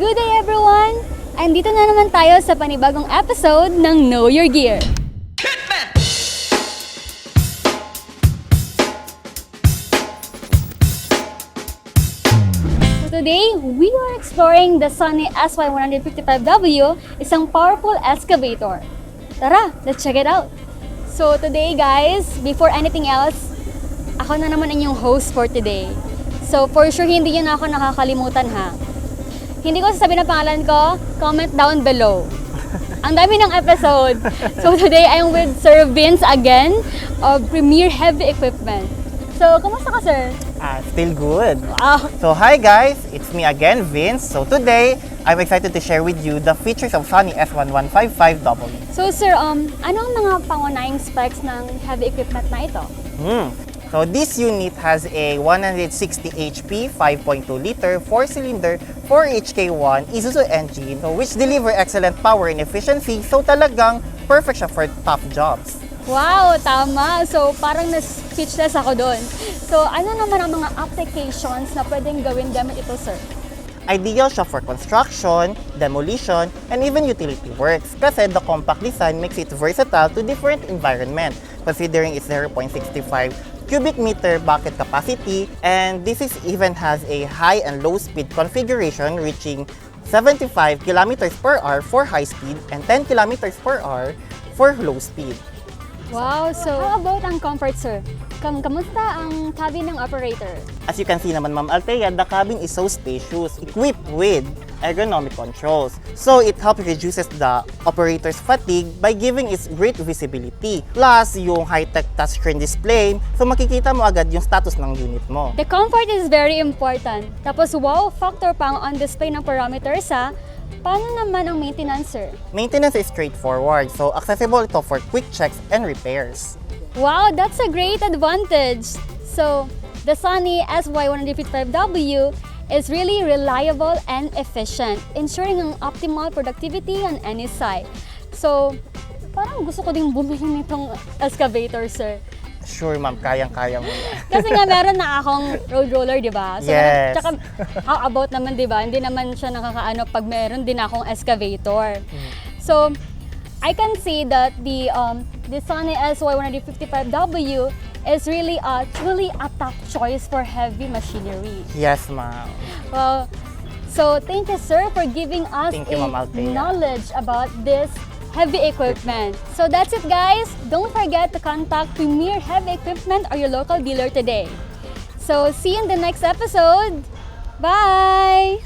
Good day everyone! Andito na naman tayo sa panibagong episode ng Know Your Gear. So today, we are exploring the Sany SY155W, isang powerful excavator. Tara, let's check it out! So today guys, before anything else, ako na naman inyong host for today. So for sure, hindi yun ako nakakalimutan ha. Hindi ko sasabihin ang pangalan ko, comment down below. Ang dami ng episode. So today, I'm with Sir Vince again of Premier Heavy Equipment. So, kumusta ka, sir? Still good. Wow. So hi guys, it's me again, Vince. So today, I'm excited to share with you the features of Sany SY155W. So sir, ano ang mga pangunahing specs ng heavy equipment na ito? So this unit has a 160 HP, 5.2 liter, 4-cylinder, 4HK1 Isuzu engine, so which deliver excellent power and efficiency. So talagang perfect siya for tough jobs. Wow, tama. So parang na-speechless ako doon. So ano naman ang mga applications na pwedeng gawin gamit ito, sir? Ideal siya for construction, demolition, and even utility works kasi the compact design makes it versatile to different environment, considering its 0.65 cubic meter bucket capacity, and this even has a high and low speed configuration reaching 75 kilometers per hour for high speed and 10 kilometers per hour for low speed. Wow, so how about ang comfort, sir? Kamusta ang cabin ng operator? As you can see naman, Ma'am Althea, the cabin is so spacious, equipped with ergonomic controls. So it helps reduces the operator's fatigue by giving it great visibility. Plus, yung high-tech touchscreen display, so makikita mo agad yung status ng unit mo. The comfort is very important. Tapos wow factor pa ang on-display ng parameters ha. Paano naman ang maintenance, sir? Maintenance is straightforward, so accessible ito for quick checks and repairs. Wow, that's a great advantage. So, the Sany SY155W is really reliable and efficient, ensuring ang optimal productivity on any site. So, parang gusto ko ding bumili nitong excavator, sir. Sure, ma'am, kayang-kaya mo yan. Kasi nga meron na akong road roller, di ba? So, Yes. Tsaka, how about naman, di ba? Hindi naman siya nakakaano pag meron din akong excavator. So, I can see that the Sany SY155W is really truly a top choice for heavy machinery. Yes, ma'am. Well, so thank you, sir, for giving us Thank you, Ma'am Althea. knowledge about this heavy equipment. So that's it, guys. Don't forget to contact Premier Heavy Equipment or your local dealer today. So see you in the next episode. Bye!